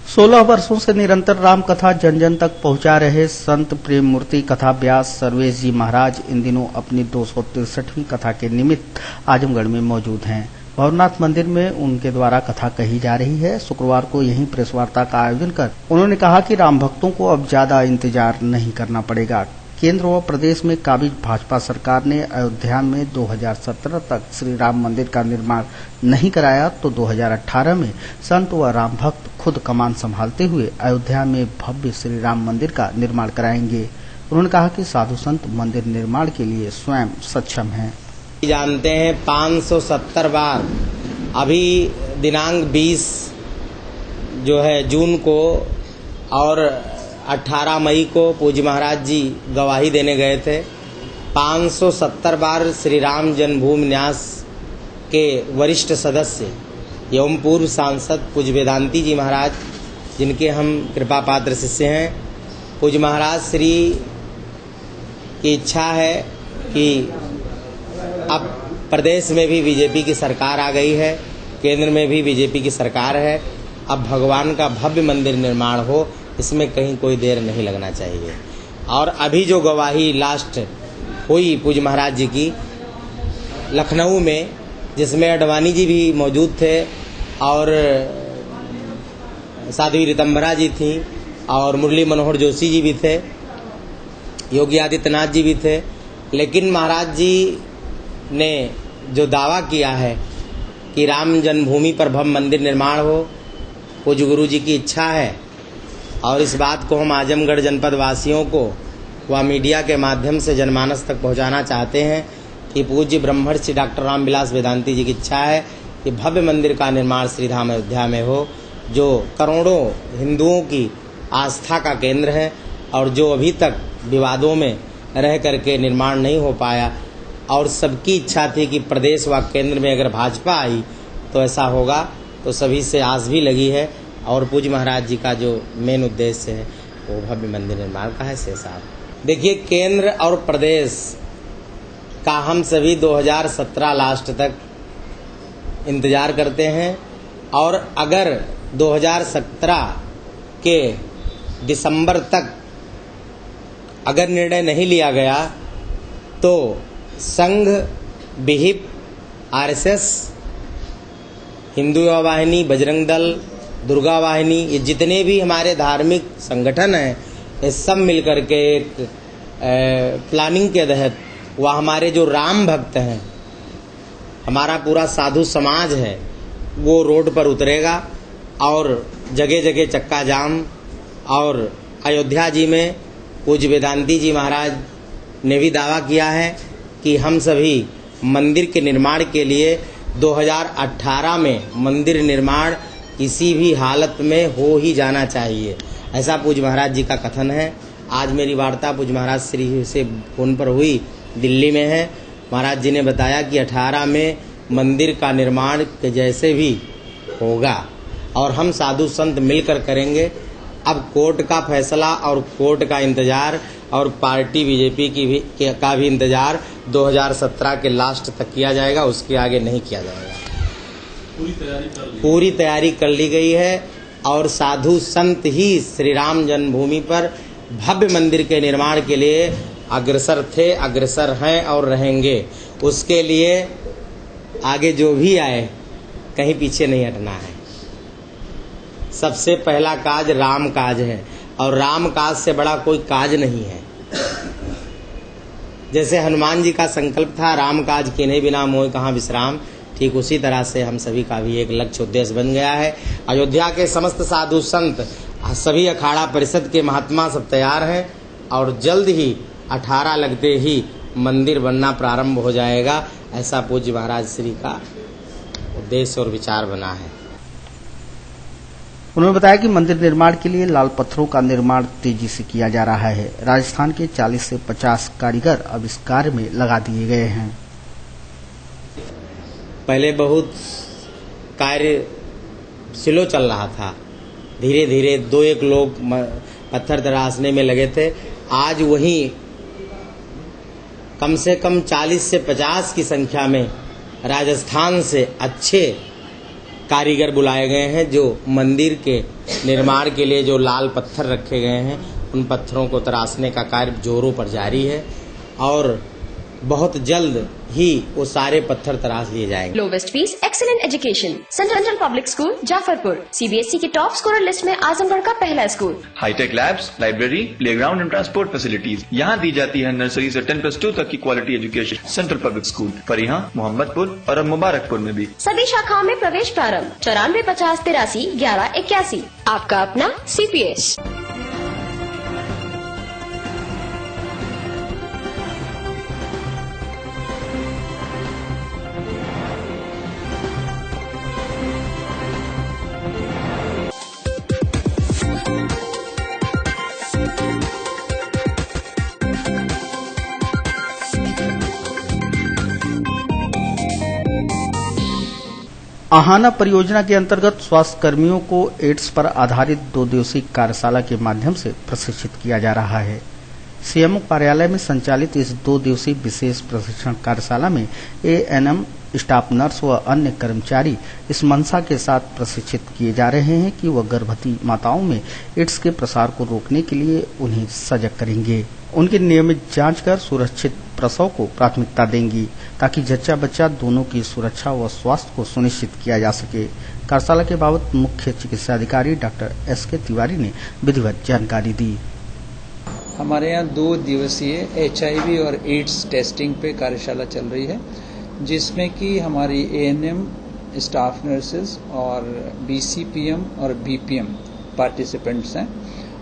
सोलह वर्षों से निरंतर राम कथा जन जन तक पहुंचा रहे संत प्रेम मूर्ति कथा व्यास सर्वेश जी महाराज इन दिनों अपनी 263वीं कथा के निमित्त आजमगढ़ में मौजूद हैं। भवनाथ मंदिर में उनके द्वारा कथा कही जा रही है। शुक्रवार को यहीं प्रेस वार्ता का आयोजन कर उन्होंने कहा कि राम भक्तों को अब ज्यादा इंतजार नहीं करना पड़ेगा। केंद्र व प्रदेश में काबिज भाजपा सरकार ने अयोध्या में 2017 तक श्री राम मंदिर का निर्माण नहीं कराया तो 2018 में संत व राम भक्त खुद कमान संभालते हुए अयोध्या में भव्य श्री राम मंदिर का निर्माण कराएंगे। उन्होंने कहा कि साधु संत मंदिर निर्माण के लिए स्वयं सक्षम हैं। जानते हैं 570 बार अभी दिनांक 20 जो है जून को और 18 मई को पूज्य महाराज जी गवाही देने गए थे। 570 बार श्री राम जन्मभूमि न्यास के वरिष्ठ सदस्य एवं पूर्व सांसद पूज्य वेदांती जी महाराज, जिनके हम कृपा पात्र शिष्य हैं, पूज्य महाराज श्री की इच्छा है कि अब प्रदेश में भी बीजेपी की सरकार आ गई है, केंद्र में भी बीजेपी की सरकार है, अब भगवान का भव्य मंदिर निर्माण हो, इसमें कहीं कोई देर नहीं लगना चाहिए। और अभी जो गवाही लास्ट हुई पूज्य महाराज जी की लखनऊ में, जिसमें अडवाणी जी भी मौजूद थे और साध्वी रितंभरा जी थी और मुरली मनोहर जोशी जी भी थे, योगी आदित्यनाथ जी भी थे। लेकिन महाराज जी ने जो दावा किया है कि राम जन्मभूमि पर भव्य मंदिर निर्माण हो, पूज्य गुरु जी की इच्छा है और इस बात को हम आजमगढ़ जनपद वासियों को व मीडिया के माध्यम से जनमानस तक पहुंचाना चाहते हैं कि पूज्य ब्रह्मर्षि डॉक्टर रामविलास वेदांती जी की इच्छा है कि भव्य मंदिर का निर्माण श्रीधाम अयोध्या में हो, जो करोड़ों हिंदुओं की आस्था का केंद्र है और जो अभी तक विवादों में रह करके निर्माण नहीं हो पाया। और सबकी इच्छा थी कि प्रदेश व केंद्र में अगर भाजपा आई तो ऐसा होगा, तो सभी से आस भी लगी है। और पूज्य महाराज जी का जो मेन उद्देश्य है वो भव्य मंदिर निर्माण का है। से साहब देखिए, केंद्र और प्रदेश का हम सभी 2017 लास्ट तक इंतजार करते हैं और अगर 2017 के दिसंबर तक अगर निर्णय नहीं लिया गया तो संघ, विहिप, आरएसएस, हिंदू युवा वाहिनी, बजरंग दल, दुर्गा वाहिनी, ये जितने भी हमारे धार्मिक संगठन हैं, ये सब मिलकर के एक प्लानिंग के तहत वह हमारे जो राम भक्त हैं, हमारा पूरा साधु समाज है, वो रोड पर उतरेगा और जगह जगह चक्का जाम। और अयोध्या जी में पूज्य वेदांती जी महाराज ने भी दावा किया है कि हम सभी मंदिर के निर्माण के लिए 2018 में मंदिर निर्माण किसी भी हालत में हो ही जाना चाहिए, ऐसा पूज्य महाराज जी का कथन है। आज मेरी वार्ता पूज्य महाराज श्री से फोन पर हुई, दिल्ली में है। महाराज जी ने बताया कि 18 में मंदिर का निर्माण के जैसे भी होगा और हम साधु संत मिलकर करेंगे। अब कोर्ट का फैसला और कोर्ट का इंतजार और पार्टी बीजेपी का भी इंतजार 2017 के लास्ट तक किया जाएगा, उसके आगे नहीं किया जाएगा। पूरी तैयारी कर ली गई है और साधु संत ही श्री राम जन्मभूमि पर भव्य मंदिर के निर्माण के लिए अग्रसर थे, अग्रसर हैं और रहेंगे। उसके लिए आगे जो भी आए कहीं पीछे नहीं हटना है। सबसे पहला काज राम काज है और राम काज से बड़ा कोई काज नहीं है। जैसे हनुमान जी का संकल्प था, राम काज किन्हीं बिना मोह कहाँ विश्राम, ठीक उसी तरह से हम सभी का भी एक लक्ष्य उद्देश्य बन गया है। अयोध्या के समस्त साधु संत, सभी अखाड़ा परिषद के महात्मा सब तैयार हैं और जल्द ही 18 लगते ही मंदिर बनना प्रारंभ हो जाएगा, ऐसा पूज्य महाराज श्री का उद्देश्य और विचार बना है। उन्होंने बताया कि मंदिर निर्माण के लिए लाल पत्थरों का निर्माण तेजी से किया जा रहा है। राजस्थान के 40 से 50 कारीगर अब इस कार्य में लगा दिए गए हैं। पहले बहुत कार्य स्लो चल रहा था, धीरे धीरे 2-1 लोग पत्थर तराशने में लगे थे। आज वहीं कम से कम 40 से 50 की संख्या में राजस्थान से अच्छे कारीगर बुलाए गए हैं, जो मंदिर के निर्माण के लिए जो लाल पत्थर रखे गए हैं उन पत्थरों को तराशने का कार्य जोरों पर जारी है और बहुत जल्द ही वो सारे पत्थर तराश लिए जाएंगे। Lowest fees, excellent education, central public school Jafarpur, CBSE की टॉप स्कोरर लिस्ट में आजमगढ़ का पहला school. Hi tech labs, library, playground and transport facilities यहाँ दी जाती है। नर्सरी से 10+2 तक की quality education central public school Parihan, Mohammadpur और अब मुबारकपुर में भी। सभी शाखाओं में प्रवेश प्रारंभ 94 50 83 11 81। आपका अपना CPS। आहाना परियोजना के अंतर्गत स्वास्थ्य कर्मियों को एड्स पर आधारित 2 दिवसीय कार्यशाला के माध्यम से प्रशिक्षित किया जा रहा है। सीएमओ कार्यालय में संचालित इस 2 दिवसीय विशेष प्रशिक्षण कार्यशाला में ANM, स्टाफ नर्स व अन्य कर्मचारी इस मंशा के साथ प्रशिक्षित किए जा रहे हैं कि वह गर्भवती माताओं में एड्स के प्रसार को रोकने के लिए उन्हें सजग करेंगे। उनकी नियमित जांच कर सुरक्षित प्रसव को प्राथमिकता देंगी ताकि जच्चा बच्चा दोनों की सुरक्षा व स्वास्थ्य को सुनिश्चित किया जा सके। कार्यशाला के बाबत मुख्य चिकित्सा अधिकारी डॉक्टर SK तिवारी ने विधिवत जानकारी दी। हमारे यहाँ 2 दिवसीय HIV और एड्स टेस्टिंग पे कार्यशाला चल रही है, जिसमें कि हमारी ANM स्टाफ नर्सेज और BCPM और BPM पार्टिसिपेंट्स हैं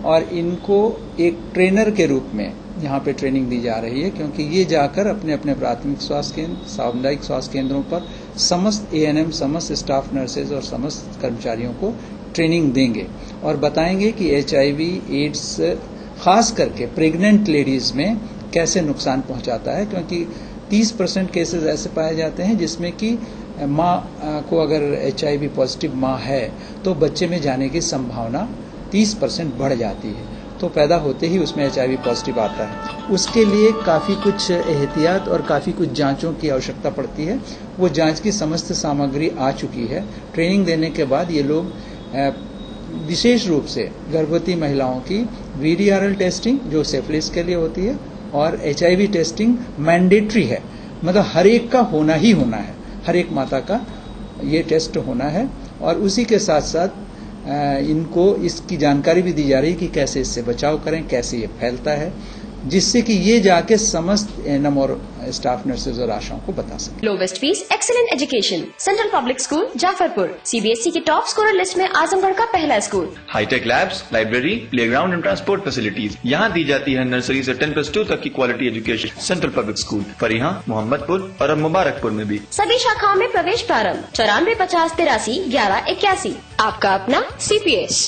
और इनको एक ट्रेनर के रूप में यहाँ पे ट्रेनिंग दी जा रही है, क्योंकि ये जाकर अपने अपने प्राथमिक स्वास्थ्य केंद्र, सामुदायिक स्वास्थ्य केंद्रों पर समस्त ANM, समस्त स्टाफ नर्सेज और समस्त कर्मचारियों को ट्रेनिंग देंगे और बताएंगे कि HIV एड्स खास करके प्रेग्नेंट लेडीज में कैसे नुकसान पहुंचाता है, क्योंकि 30% केसेस ऐसे पाए जाते हैं जिसमें कि माँ को अगर HIV पॉजिटिव माँ है तो बच्चे में जाने की संभावना 30% बढ़ जाती है, तो पैदा होते ही उसमें HIV पॉजिटिव आता है। उसके लिए काफ़ी कुछ एहतियात और काफ़ी कुछ जांचों की आवश्यकता पड़ती है। वो जांच की समस्त सामग्री आ चुकी है। ट्रेनिंग देने के बाद ये लोग विशेष रूप से गर्भवती महिलाओं की VDRL टेस्टिंग जो सिफिलिस के लिए होती है और HIV टेस्टिंग मैंडेटरी है, मतलब हर एक का होना ही होना है, हर एक माता का ये टेस्ट होना है। और उसी के साथ साथ इनको इसकी जानकारी भी दी जा रही है कि कैसे इससे बचाव करें, कैसे ये फैलता है, जिससे कि ये जाके समस्त ANM और स्टाफ नर्सेज और आशाओं को बता सके। Lowest fees, excellent education, central public school Jafarpur, CBSE के टॉप स्कोरर लिस्ट में आजमगढ़ का पहला school. Hi tech labs, library, playground and transport facilities यहाँ दी जाती है। नर्सरी से 10+2 तक की quality education central public school Fariha, Mohammadpur और अब मुबारकपुर में भी। सभी शाखाओं में प्रवेश प्रारंभ 94 50 83 11 81। आपका अपना CPS।